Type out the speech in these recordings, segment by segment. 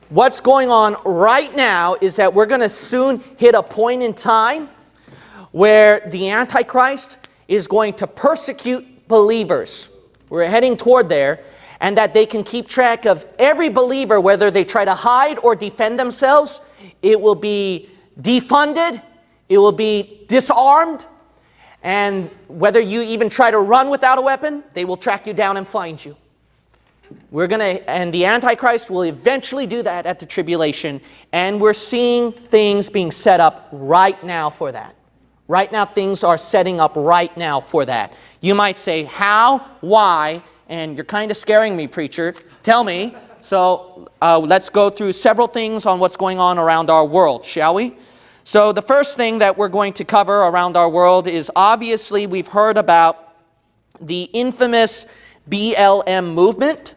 what's going on right now is that we're going to soon hit a point in time where the Antichrist is going to persecute believers. We're heading toward there, and that they can keep track of every believer, whether they try to hide or defend themselves. It will be defunded, it will be disarmed, and whether you even try to run without a weapon, they will track you down and find you. And the Antichrist will eventually do that at the tribulation, and we're seeing things being set up right now for that. Right now, things are setting up right now for that. You might say, how? Why? And you're kind of scaring me, preacher. Tell me. So let's go through several things on what's going on around our world, shall we? So the first thing that we're going to cover around our world is, obviously, we've heard about the infamous BLM movement.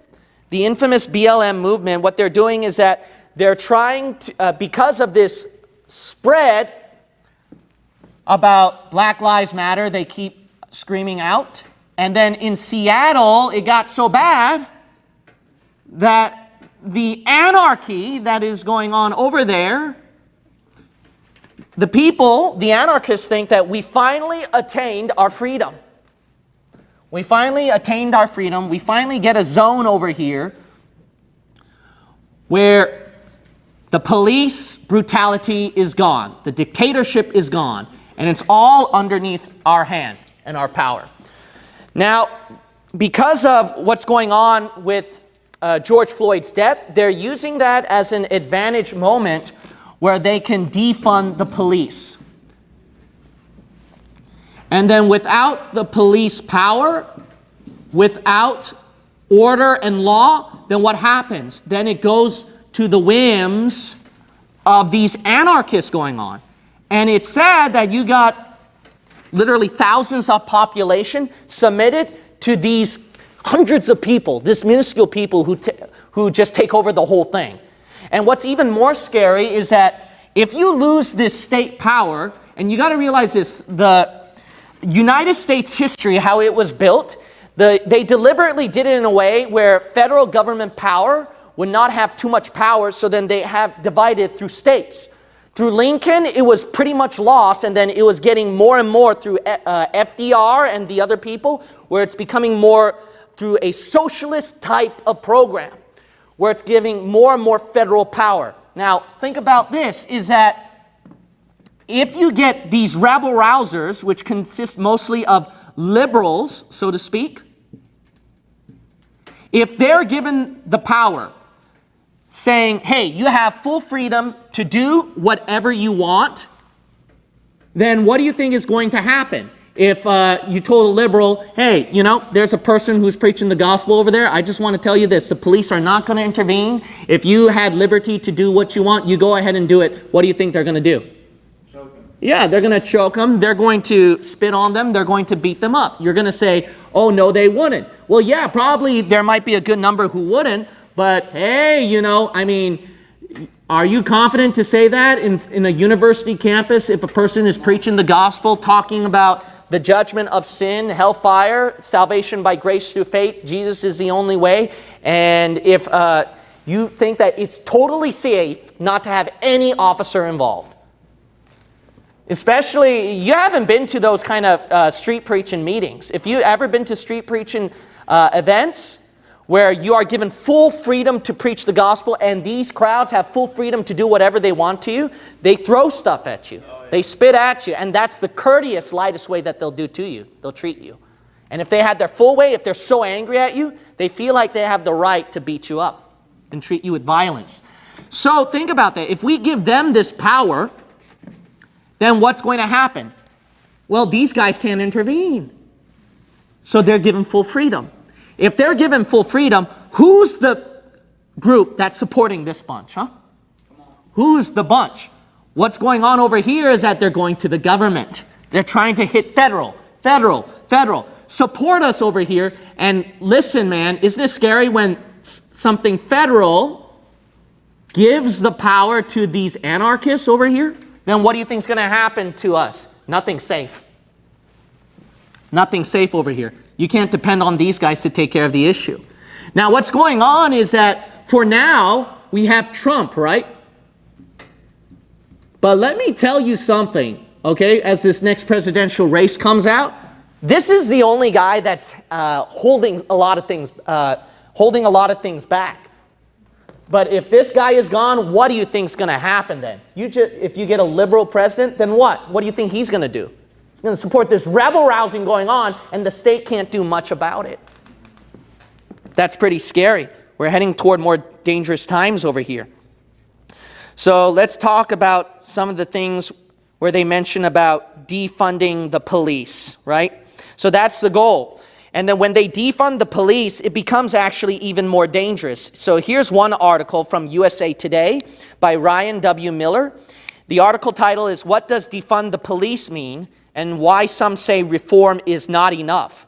The infamous BLM movement, what they're doing is that they're trying to, because of this spread about Black Lives Matter, they keep screaming out. And then in Seattle, it got so bad that the anarchy that is going on over there, the people, the anarchists, think that we finally attained our freedom. We finally attained our freedom. We finally get a zone over here where the police brutality is gone. The dictatorship is gone. And it's all underneath our hand and our power. Now, because of what's going on with George Floyd's death, they're using that as an advantage moment where they can defund the police. And then without the police power, without order and law, then what happens? Then it goes to the whims of these anarchists going on. And it's sad that you got literally thousands of population submitted to these hundreds of people, this minuscule people who just take over the whole thing. And what's even more scary is that if you lose this state power, and you got to realize this, the United States history, how it was built, they deliberately did it in a way where federal government power would not have too much power, so then they have divided through states. Through Lincoln, it was pretty much lost, and then it was getting more and more through FDR and the other people, where it's becoming more through a socialist type of program, where it's giving more and more federal power. Now, think about this, is that if you get these rabble-rousers, which consist mostly of liberals, so to speak, if they're given the power, saying, hey, you have full freedom to do whatever you want, then what do you think is going to happen? If you told a liberal, hey, you know, there's a person who's preaching the gospel over there, I just want to tell you this, the police are not going to intervene. If you had liberty to do what you want, you go ahead and do it. What do you think they're going to do? Choke them. Yeah, they're going to choke them. They're going to spit on them. They're going to beat them up. You're going to say, oh, no, they wouldn't. Well, yeah, probably there might be a good number who wouldn't. But hey, you know, I mean, are you confident to say that in a university campus if a person is preaching the gospel, talking about the judgment of sin, hellfire, salvation by grace through faith, Jesus is the only way, and if you think that it's totally safe not to have any officer involved? Especially, you haven't been to those kind of street preaching meetings. If you've ever been to street preaching events, where you are given full freedom to preach the gospel, and these crowds have full freedom to do whatever they want to you, they throw stuff at you. They spit at you, and that's the courteous, lightest way that they'll do to you. They'll treat you. And if they had their full way, if they're so angry at you, they feel like they have the right to beat you up and treat you with violence. So think about that. If we give them this power, then what's going to happen? Well, these guys can't intervene. So they're given full freedom. If they're given full freedom, who's the group that's supporting this bunch, huh? Who's the bunch? What's going on over here is that they're going to the government. They're trying to hit federal. Support us over here. And listen, man, isn't it scary when something federal gives the power to these anarchists over here? Then what do you think is going to happen to us? Nothing safe. Nothing safe over here. You can't depend on these guys to take care of the issue. Now, what's going on is that for now, We have Trump, right? But let me tell you something, okay, as this next presidential race comes out, this is the only guy that's holding a lot of things back. But if this guy is gone, what do you think is going to happen then? If you get a liberal president, then what? What do you think he's going to do? He's going to support this rebel-rousing going on, and the state can't do much about it. That's pretty scary. We're heading toward more dangerous times over here. So let's talk about some of the things where they mention about defunding the police, right? So that's the goal. And then when they defund the police, it becomes actually even more dangerous. So here's one article from USA Today by Ryan W. Miller. The article title is, "What Does Defund the Police Mean and Why Some Say Reform is Not Enough?"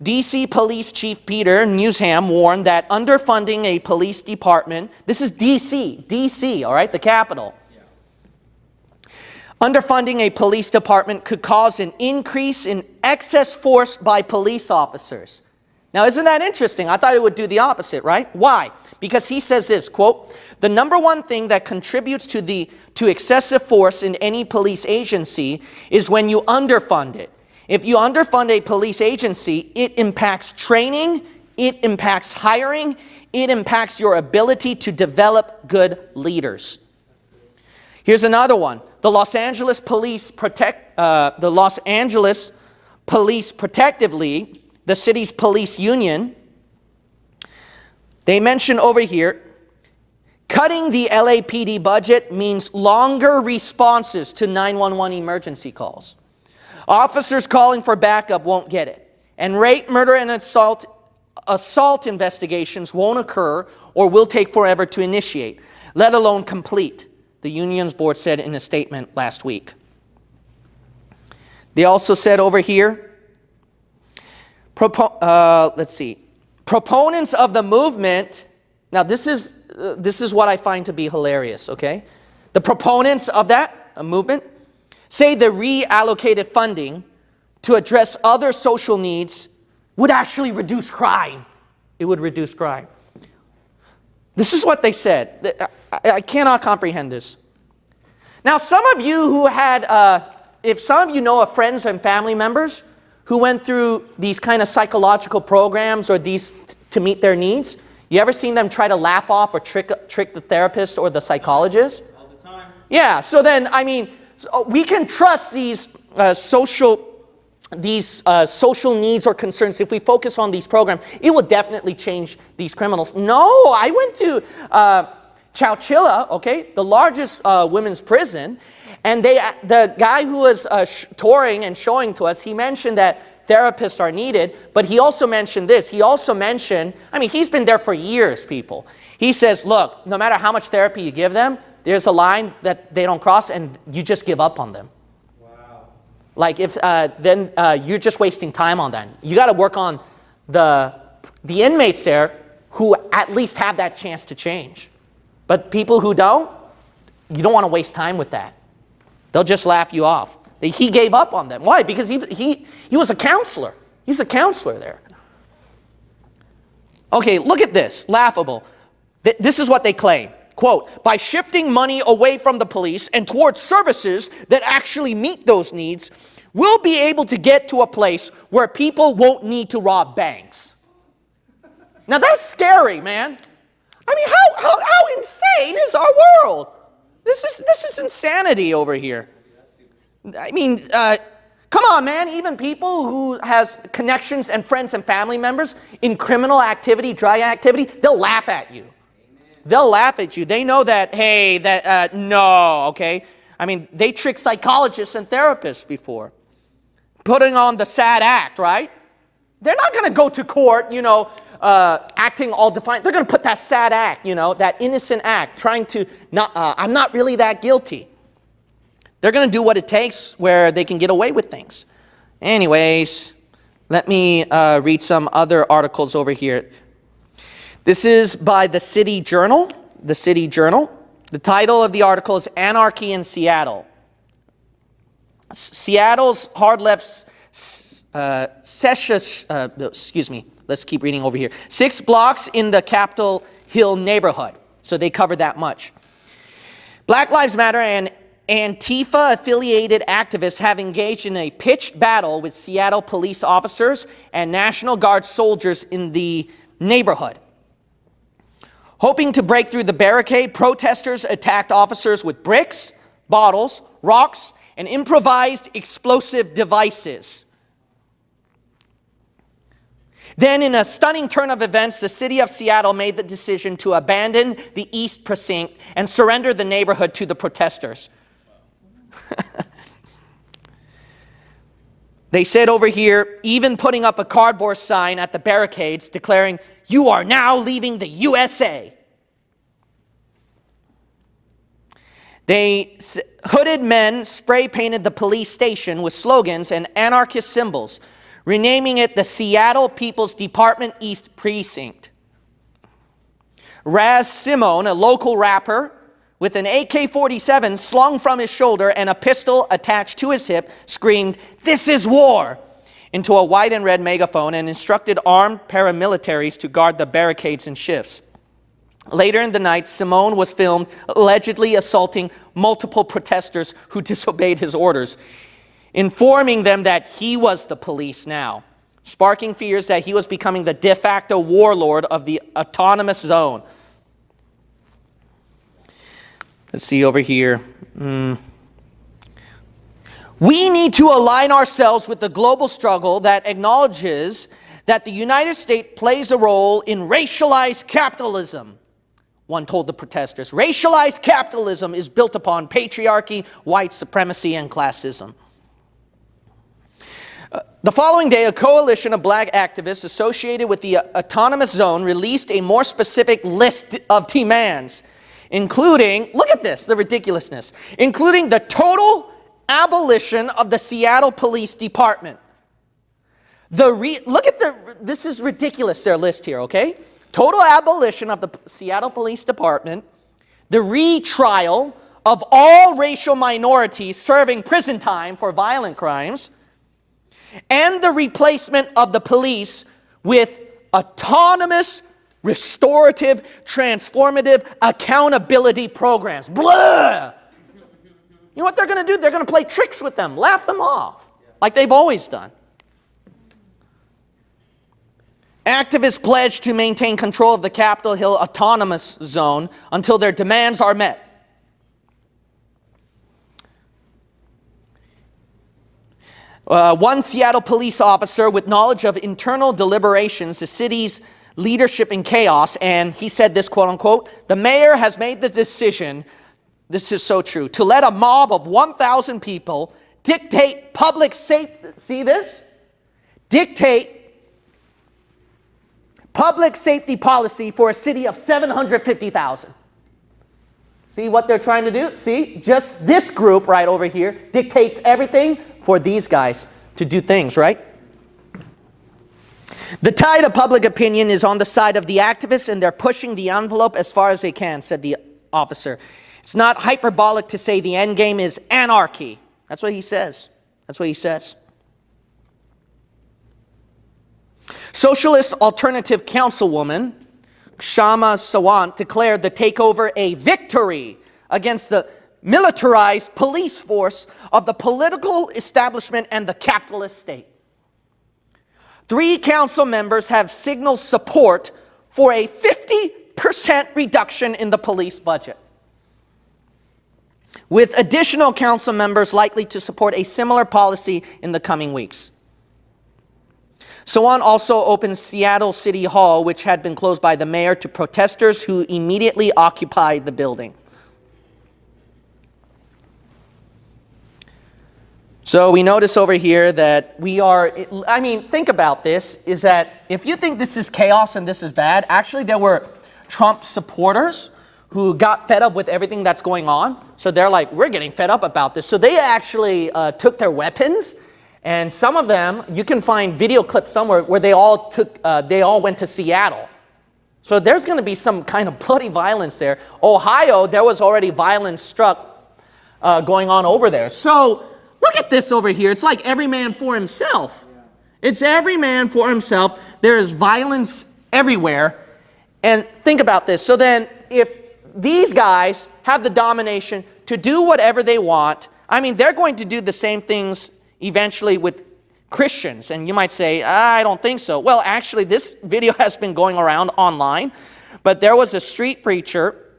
D.C. Police Chief Peter Newsham warned that underfunding a police department, this is D.C., all right, the capital. Underfunding a police department could cause an increase in excess force by police officers. Now, isn't that interesting? I thought it would do the opposite, right? Why? Because he says this, quote, "The number one thing that contributes to excessive force in any police agency is when you underfund it. If you underfund a police agency, it impacts training, it impacts hiring, it impacts your ability to develop good leaders." Here's another one. The Los Angeles Police Protective League, the city's police union, they mention over here, cutting the LAPD budget means longer responses to 911 emergency calls. Officers calling for backup won't get it. And rape, murder, and assault investigations won't occur or will take forever to initiate, let alone complete, the union's board said in a statement last week. They also said over here, proponents of the movement, now this is what I find to be hilarious, okay? The proponents of that movement say the reallocated funding to address other social needs would actually reduce crime. It would reduce crime. This is what they said. I cannot comprehend this. Now, some of you who had, if some of you know of friends and family members who went through these kind of psychological programs or these to meet their needs, you ever seen them try to laugh off or trick the therapist or the psychologist? All the time. Yeah, so then, I mean, we can trust these social needs or concerns. If we focus on these programs, it will definitely change these criminals. No, I went to Chowchilla, okay, the largest women's prison, and the guy who was touring and showing to us, he mentioned that therapists are needed, but he also mentioned this. He also mentioned, I mean, he's been there for years, people. He says, look, no matter how much therapy you give them, there's a line that they don't cross, and you just give up on them. Wow. Like if then you're just wasting time on that. You got to work on the inmates there who at least have that chance to change. But people who don't, you don't want to waste time with that. They'll just laugh you off. He gave up on them. Why? Because he was a counselor. He's a counselor there. Okay, look at this. Laughable. This is what they claim. Quote, by shifting money away from the police and towards services that actually meet those needs, we'll be able to get to a place where people won't need to rob banks. Now that's scary, man. I mean, how insane is our world? This is insanity over here. I mean, come on, man. Even people who has connections and friends and family members in criminal activity, drug activity, they'll laugh at you. They'll laugh at you. They know that, hey, no, okay? I mean, they trick psychologists and therapists before. Putting on the sad act, right? They're not going to go to court, acting all defiant. They're going to put that sad act, that innocent act, trying to, I'm not really that guilty. They're going to do what it takes where they can get away with things. Anyways, let me read some other articles over here. This is by the City Journal. The City Journal. The title of the article is Anarchy in Seattle. Seattle's hard left let's keep reading over here. 6 blocks in the Capitol Hill neighborhood. So they covered that much. Black Lives Matter and Antifa-affiliated activists have engaged in a pitched battle with Seattle police officers and National Guard soldiers in the neighborhood. Hoping to break through the barricade, protesters attacked officers with bricks, bottles, rocks, and improvised explosive devices. Then, in a stunning turn of events, the city of Seattle made the decision to abandon the East Precinct and surrender the neighborhood to the protesters. They said over here, even putting up a cardboard sign at the barricades declaring, "You are now leaving the USA." Hooded men spray painted the police station with slogans and anarchist symbols, renaming it the Seattle People's Department East Precinct. Raz Simone, a local rapper, with an AK-47 slung from his shoulder and a pistol attached to his hip, screamed, "This is war!" into a white and red megaphone and instructed armed paramilitaries to guard the barricades in shifts. Later in the night, Simone was filmed allegedly assaulting multiple protesters who disobeyed his orders, informing them that he was the police now, sparking fears that he was becoming the de facto warlord of the autonomous zone. Let's see over here. We need to align ourselves with the global struggle that acknowledges that the United States plays a role in racialized capitalism, one told the protesters. Racialized capitalism is built upon patriarchy, white supremacy, and classism. The following day, a coalition of black activists associated with the autonomous zone released a more specific list of demands, including, look at this, the ridiculousness, including the total abolition of the Seattle Police Department. This is ridiculous, their list here, okay? Total abolition of the Seattle Police Department, the retrial of all racial minorities serving prison time for violent crimes, and the replacement of the police with autonomous, restorative, transformative accountability programs. Blah! You know what they're going to do? They're going to play tricks with them, laugh them off, like they've always done. Activists pledged to maintain control of the Capitol Hill Autonomous Zone until their demands are met. One Seattle police officer with knowledge of internal deliberations, the city's leadership in chaos, and he said this, quote unquote, "The mayor has made the decision," this is so true, "to let a mob of 1,000 people dictate public safety." See this? Dictate public safety policy for a city of 750,000. See what they're trying to do? See, just this group right over here dictates everything for these guys to do things, right? The tide of public opinion is on the side of the activists, and they're pushing the envelope as far as they can, said the officer. It's not hyperbolic to say the end game is anarchy. That's what he says. That's what he says. Socialist Alternative Councilwoman Kshama Sawant declared the takeover a victory against the militarized police force of the political establishment and the capitalist state. 3 council members have signaled support for a 50% reduction in the police budget, with additional council members likely to support a similar policy in the coming weeks. Sawant also opened Seattle City Hall, which had been closed by the mayor, to protesters who immediately occupied the building. So we notice over here that think about this, is that if you think this is chaos and this is bad, actually there were Trump supporters who got fed up with everything that's going on. So they're like, we're getting fed up about this. So they actually took their weapons. And some of them, you can find video clips somewhere where they all went to Seattle. So there's going to be some kind of bloody violence there. Ohio, there was already violence struck going on over there. So look at this over here. It's like every man for himself. It's every man for himself. There is violence everywhere. And think about this. So then if these guys have the domination to do whatever they want. I mean, they're going to do the same things eventually with Christians. And you might say, I don't think so. Well, actually, this video has been going around online. But there was a street preacher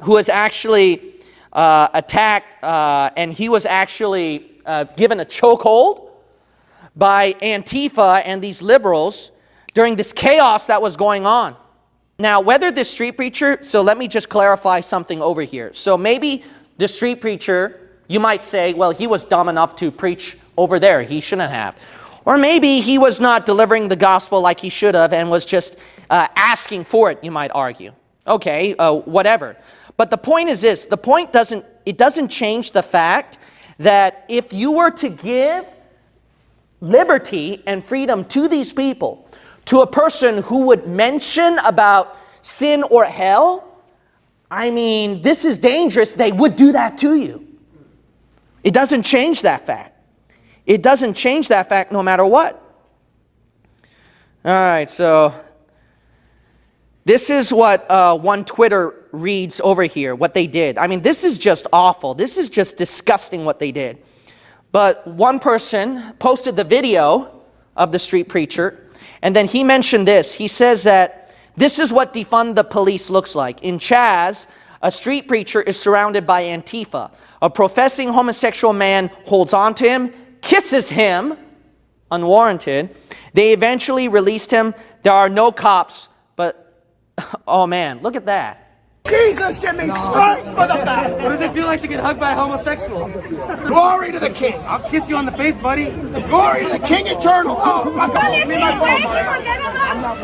who was actually attacked, and he was actually given a chokehold by Antifa and these liberals during this chaos that was going on. Now, whether this street preacher, so let me just clarify something over here. So maybe the street preacher, you might say, well, he was dumb enough to preach over there. He shouldn't have. Or maybe he was not delivering the gospel like he should have and was just asking for it, you might argue. Okay, whatever. But the point is this. The point doesn't change the fact that if you were to give liberty and freedom to these people, to a person who would mention about sin or hell, I mean, this is dangerous. They would do that to you. It doesn't change that fact. It doesn't change that fact no matter what. All right, so this is what one Twitter reads over here, what they did. I mean, this is just awful. This is just disgusting what they did. But one person posted the video of the street preacher, and then he mentioned this. He says that this is what defund the police looks like. In Chaz, a street preacher is surrounded by Antifa. A professing homosexual man holds on to him, kisses him, unwarranted. They eventually released him. There are no cops, but, oh man, look at that. Jesus, give me strength for the back. What does it feel like to get hugged by a homosexual? Glory to the King. I'll kiss you on the face, buddy. Glory to the King eternal. Oh, my God.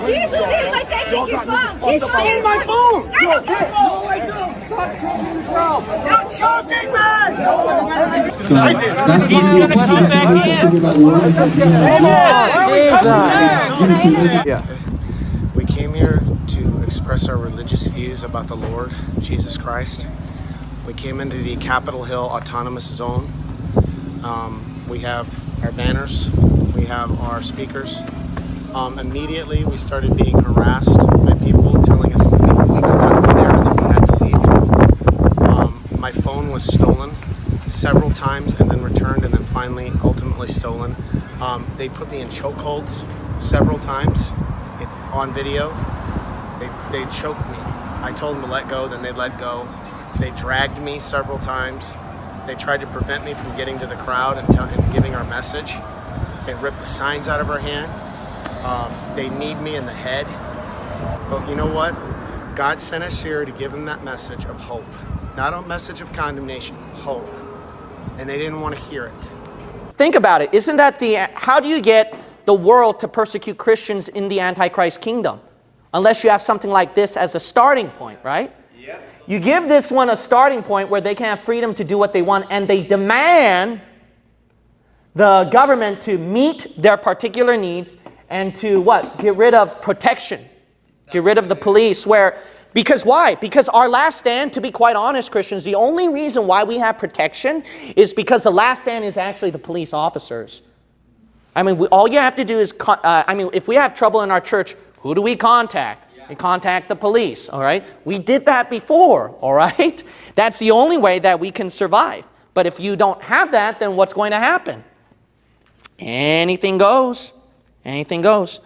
Jesus is my taking his phone. He's stealing my phone. No, I don't. Stop choking yourself. You're choking me. So that's He's going to come back in. Yeah. We came here to express our religious views about the Lord Jesus Christ. We came into the Capitol Hill Autonomous Zone. We have our banners, we have our speakers. Immediately we started being harassed by people telling us that we could not be there and that we had to leave. My phone was stolen several times and then returned and then finally ultimately stolen. They put me in chokeholds several times. It's on video. They choked me. I told them to let go, then they let go. They dragged me several times. They tried to prevent me from getting to the crowd and giving our message. They ripped the signs out of our hand. They kneed me in the head. But you know what? God sent us here to give them that message of hope. Not a message of condemnation, hope. And they didn't want to hear it. Think about it. Isn't that how do you get the world to persecute Christians in the Antichrist kingdom? Unless you have something like this as a starting point, right? Yep. You give this one a starting point where they can have freedom to do what they want, and they demand the government to meet their particular needs and to what? Get rid of protection. Get rid of the police. Because why? Because our last stand, to be quite honest, Christians, the only reason why we have protection is because the last stand is actually the police officers. I mean, all you have to do is, if we have trouble in our church, who do we contact? We contact the police, all right? We did that before, all right? That's the only way that we can survive. But if you don't have that, then what's going to happen? Anything goes. Anything goes.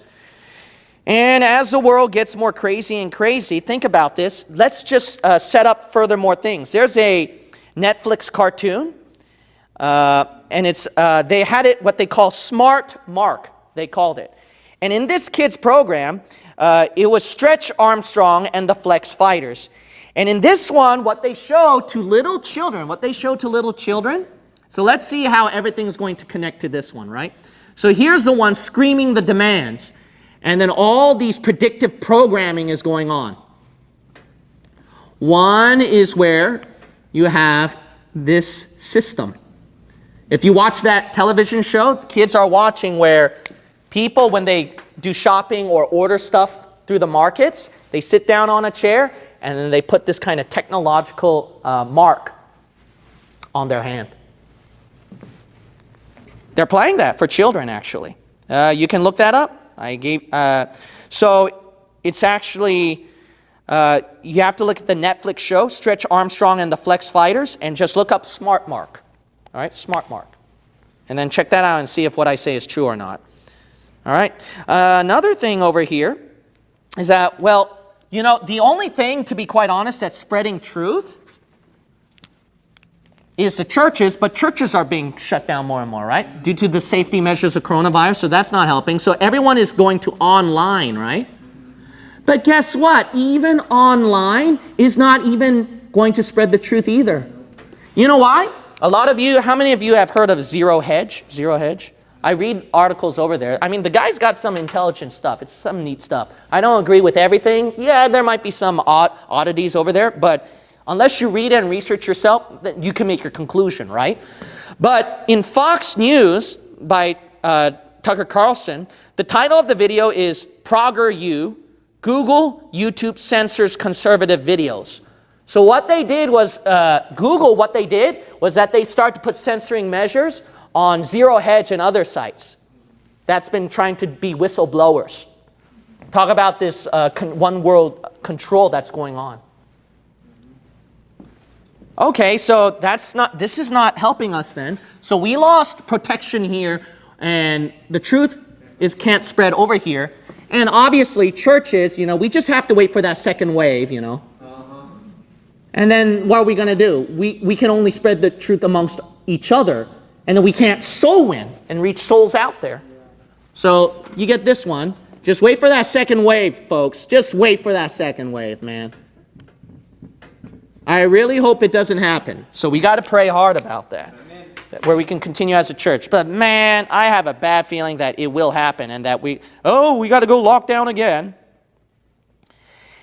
And as the world gets more crazy and crazy, think about this. Let's just set up further more things. There's a Netflix cartoon. And it's they had it what they call Smart Mark, they called it. And in this kids program, it was Stretch Armstrong and the Flex Fighters. And in this one, what they show to little children, so let's see how everything's going to connect to this one, right? So here's the one screaming the demands. And then all these predictive programming is going on. One is where you have this system. If you watch that television show, kids are watching where people, when they do shopping or order stuff through the markets, they sit down on a chair and then they put this kind of technological mark on their hand. They're playing that for children, actually. You can look that up. So it's actually You have to look at the Netflix show, Stretch Armstrong and the Flex Fighters, and just look up Smart Mark. All right, Smart Mark. And then check that out and see if what I say is true or not. All right. Another thing over here is that, well, you know, the only thing, to be quite honest, that's spreading truth is the churches, but churches are being shut down more and more, right? Due to the safety measures of coronavirus, so that's not helping. So everyone is going to online, right? But guess what? Even online is not even going to spread the truth either. You know why? A lot of you, how many of you have heard of Zero Hedge? Zero Hedge? I read articles over there. I mean, the guy's got some intelligent stuff. It's some neat stuff. I don't agree with everything. Yeah, there might be some oddities over there, but unless you read and research yourself, you can make your conclusion, right? But in Fox News by Tucker Carlson, the title of the video is ProggerU, Google, YouTube censors conservative videos. So what they did was, Google, what they did was that they started to put censoring measures on Zero Hedge and other sites that's been trying to be whistleblowers. Talk about this one world control that's going on. Okay, so this is not helping us then. So we lost protection here, and the truth can't spread over here. And obviously churches, you know, we just have to wait for that second wave, you know. And then what are we going to do? We can only spread the truth amongst each other, and then we can't soul win and reach souls out there. So you get this one. Just wait for that second wave, folks. Just wait for that second wave, man. I really hope it doesn't happen. So we got to pray hard about that, where we can continue as a church. But man, I have a bad feeling that it will happen and that we got to go lock down again.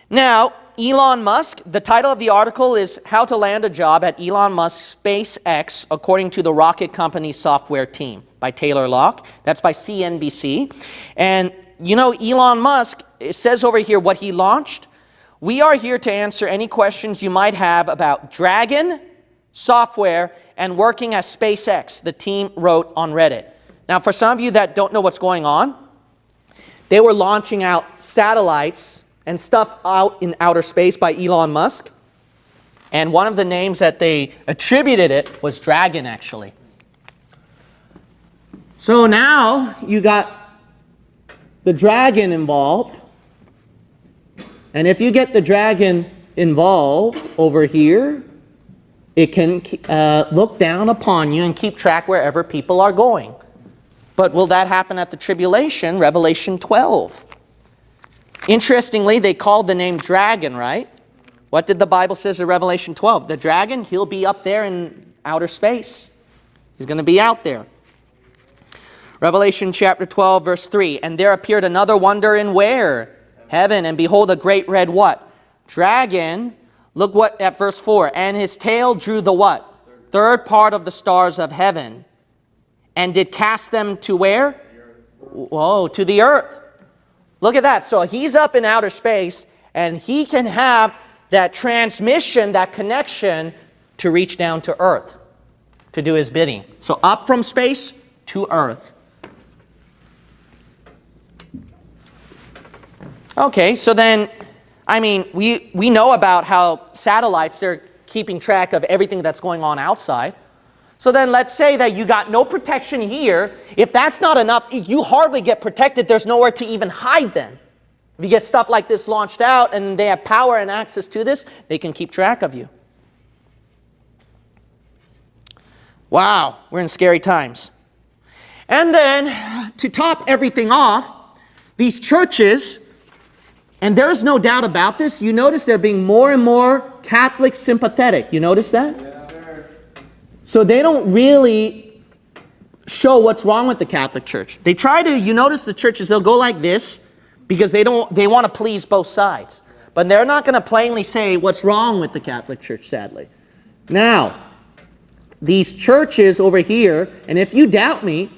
Now, Elon Musk, the title of the article is How to Land a Job at Elon Musk's SpaceX According to the Rocket Company Software Team by Taylor Locke. That's by CNBC. And you know, Elon Musk, it says over here what he launched. We are here to answer any questions you might have about Dragon, software, and working at SpaceX, the team wrote on Reddit. Now, for some of you that don't know what's going on, they were launching out satellites and stuff out in outer space by Elon Musk. And one of the names that they attributed it was Dragon, actually. So now you got the Dragon involved. And if you get the Dragon involved over here, it can look down upon you and keep track wherever people are going. But will that happen at the tribulation? Revelation 12. Interestingly, they called the name Dragon, right? What did the Bible say in Revelation 12? The dragon, he'll be up there in outer space. He's going to be out there. Revelation chapter 12, verse 3. And there appeared another wonder in where? Heaven. And behold, a great red what? Dragon. Look what at verse 4. And his tail drew the what? Third part of the stars of heaven. And did cast them to where? Whoa, to the earth. Look at that. So he's up in outer space, and he can have that transmission, that connection to reach down to earth, to do his bidding. So up from space to earth. Okay, so then, I mean, we know about how satellites, they're keeping track of everything that's going on outside. So then let's say that you got no protection here. If that's not enough, you hardly get protected. There's nowhere to even hide then. If you get stuff like this launched out and they have power and access to this, they can keep track of you. Wow, we're in scary times. And then, to top everything off, these churches, and there's no doubt about this, you notice they're being more and more Catholic sympathetic. You notice that? Yeah. So they don't really show what's wrong with the Catholic Church. They try to, you notice the churches, they'll go like this because they want to please both sides. But they're not going to plainly say what's wrong with the Catholic Church, sadly. Now, these churches over here, and if you doubt me,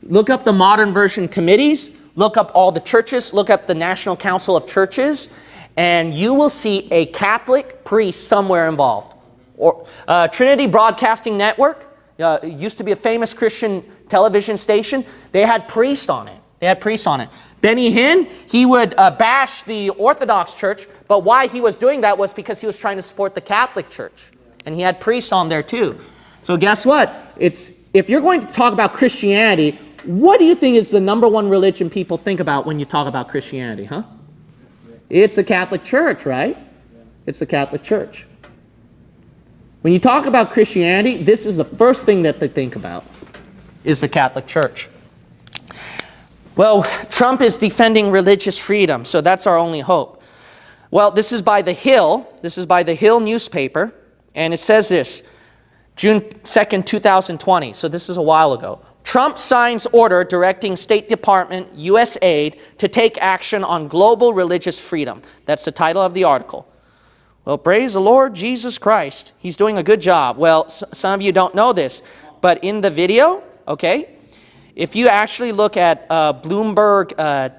look up the Modern Version committees, look up all the churches, look up the National Council of Churches, and you will see a Catholic priest somewhere involved. Or Trinity Broadcasting Network, it used to be a famous Christian television station. They had priests on it. Benny Hinn, he would bash the Orthodox Church, but why he was doing that was because he was trying to support the Catholic Church. And he had priests on there too. So guess what? If you're going to talk about Christianity, what do you think is the number one religion people think about when you talk about Christianity, huh? It's the Catholic Church, right? It's the Catholic Church. When you talk about Christianity, this is the first thing that they think about, is the Catholic Church. Well, Trump is defending religious freedom, so that's our only hope. Well, this is by The Hill. This is by The Hill newspaper, and it says this, June 2nd, 2020, so this is a while ago. Trump signs order directing State Department, U.S. aid to take action on global religious freedom. That's the title of the article. Well, praise the Lord Jesus Christ. He's doing a good job. Well, some of you don't know this, but in the video, okay, if you actually look at Bloomberg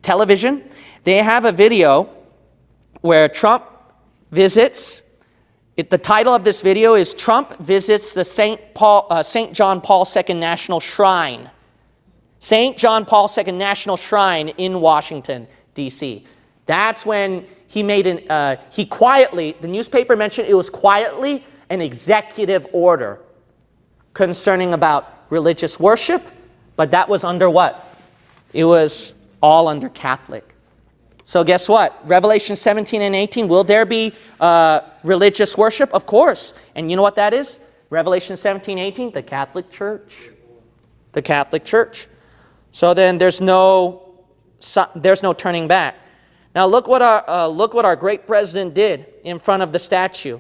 television, they have a video where Trump visits. The title of this video is Trump visits the St. John Paul II National Shrine. St. John Paul II National Shrine in Washington, D.C. That's when he made he quietly, the newspaper mentioned it was quietly an executive order concerning about religious worship, but that was under what? It was all under Catholic. So guess what? Revelation 17 and 18, will there be religious worship? Of course. And you know what that is? Revelation 17, 18, the Catholic Church. The Catholic Church. So then there's no turning back. Now look what our great president did in front of the statue.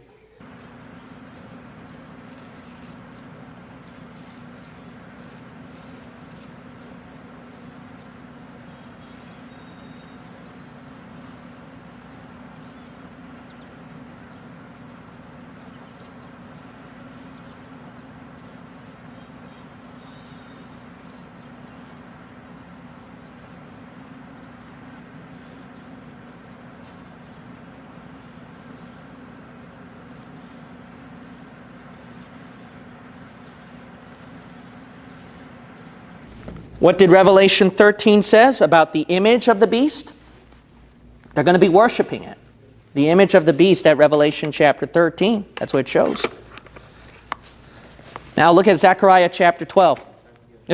What did Revelation 13 says about the image of the beast? They're going to be worshiping it. The image of the beast at Revelation chapter 13. That's what it shows. Now look at Zechariah chapter 12.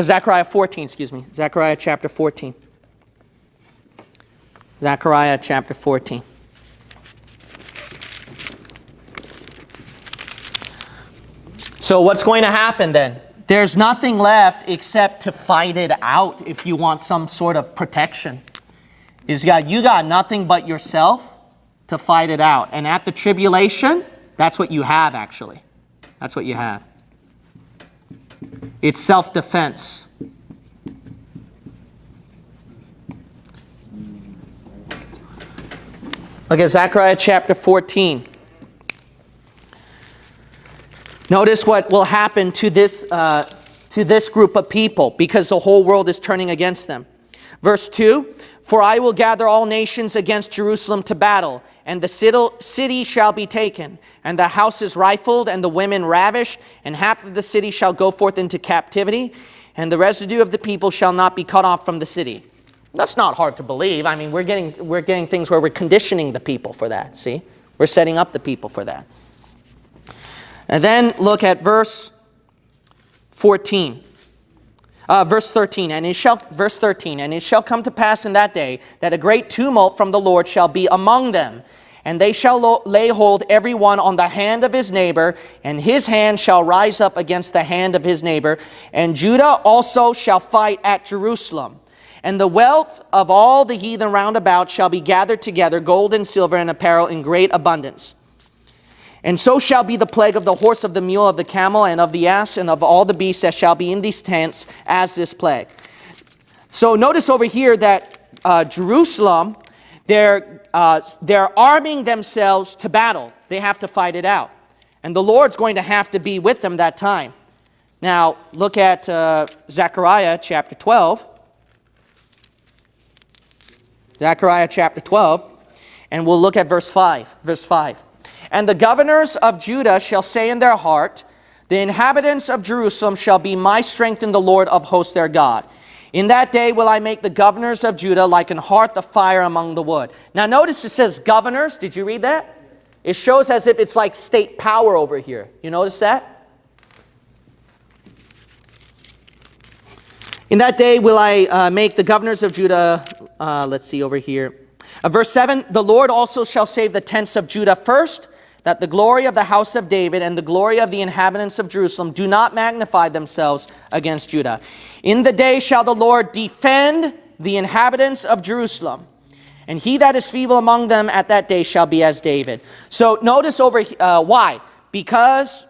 Zechariah 14, excuse me. Zechariah chapter 14. Zechariah chapter 14. So what's going to happen then? There's nothing left except to fight it out if you want some sort of protection. You got nothing but yourself to fight it out. And at the tribulation, that's what you have actually. That's what you have. It's self-defense. Look at Zechariah chapter 14. Notice what will happen to this group of people because the whole world is turning against them. Verse 2, for I will gather all nations against Jerusalem to battle, and the city shall be taken, and the houses rifled, and the women ravished, and half of the city shall go forth into captivity, and the residue of the people shall not be cut off from the city. That's not hard to believe. I mean, we're getting things where we're conditioning the people for that, see? We're setting up the people for that. And then look at verse 13. Verse 13, and it shall come to pass in that day that a great tumult from the Lord shall be among them, and they shall lay hold every one on the hand of his neighbor, and his hand shall rise up against the hand of his neighbor, and Judah also shall fight at Jerusalem. And the wealth of all the heathen round about shall be gathered together, gold and silver and apparel in great abundance. And so shall be the plague of the horse, of the mule, of the camel, and of the ass, and of all the beasts that shall be in these tents as this plague. So notice over here that Jerusalem, they're arming themselves to battle. They have to fight it out. And the Lord's going to have to be with them that time. Now, look at Zechariah chapter 12. Zechariah chapter 12. And we'll look at verse 5. Verse 5. And the governors of Judah shall say in their heart, the inhabitants of Jerusalem shall be my strength in the Lord of hosts their God. In that day will I make the governors of Judah like an hearth of fire among the wood. Now notice it says governors. Did you read that? It shows as if it's like state power over here. You notice that? In that day will I make the governors of Judah, let's see over here. Verse 7, the Lord also shall save the tents of Judah first, that the glory of the house of David and the glory of the inhabitants of Jerusalem do not magnify themselves against Judah. In the day shall the Lord defend the inhabitants of Jerusalem, and he that is feeble among them at that day shall be as David. So notice over why? Because,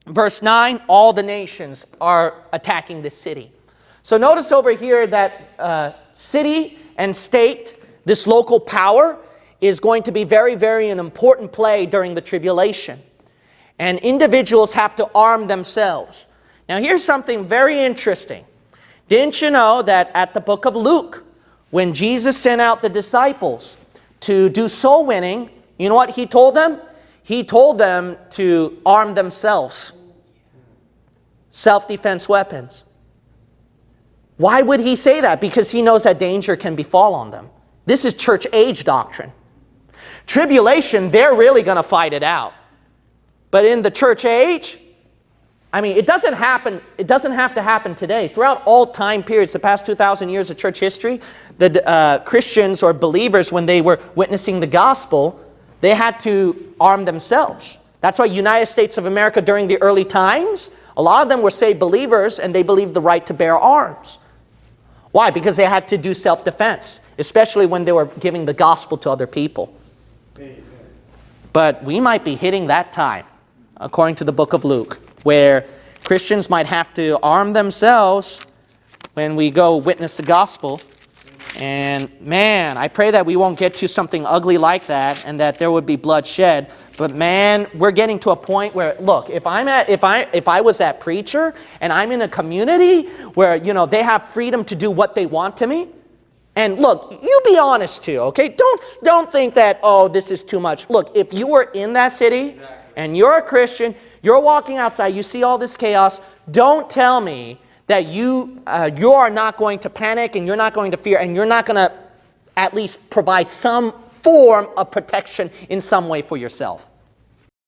verse 9, all the nations are attacking this city. So notice over here that city and state, this local power, is going to be very, very an important play during the tribulation. And individuals have to arm themselves. Now here's something very interesting. Didn't you know that at the book of Luke, when Jesus sent out the disciples to do soul winning, you know what he told them? He told them to arm themselves. Self-defense weapons. Why would he say that? Because he knows that danger can befall on them. This is church age doctrine. Tribulation, they're really going to fight it out. But in the church age, I mean, it doesn't happen. It doesn't have to happen today. Throughout all time periods, the past 2,000 years of church history, the Christians or believers, when they were witnessing the gospel, they had to arm themselves. That's why United States of America during the early times, a lot of them were saved believers and they believed the right to bear arms. Why? Because they had to do self-defense, especially when they were giving the gospel to other people. But we might be hitting that time, according to the book of Luke, where Christians might have to arm themselves when we go witness the gospel. And man, I pray that we won't get to something ugly like that and that there would be bloodshed. But man, we're getting to a point where, look, if I was that preacher and I'm in a community where, you know, they have freedom to do what they want to me. And look, you be honest too, okay? Don't think that, oh, this is too much. Look, if you were in that city and you're a Christian, you're walking outside, you see all this chaos, don't tell me that you are not going to panic and you're not going to fear and you're not going to at least provide some form of protection in some way for yourself.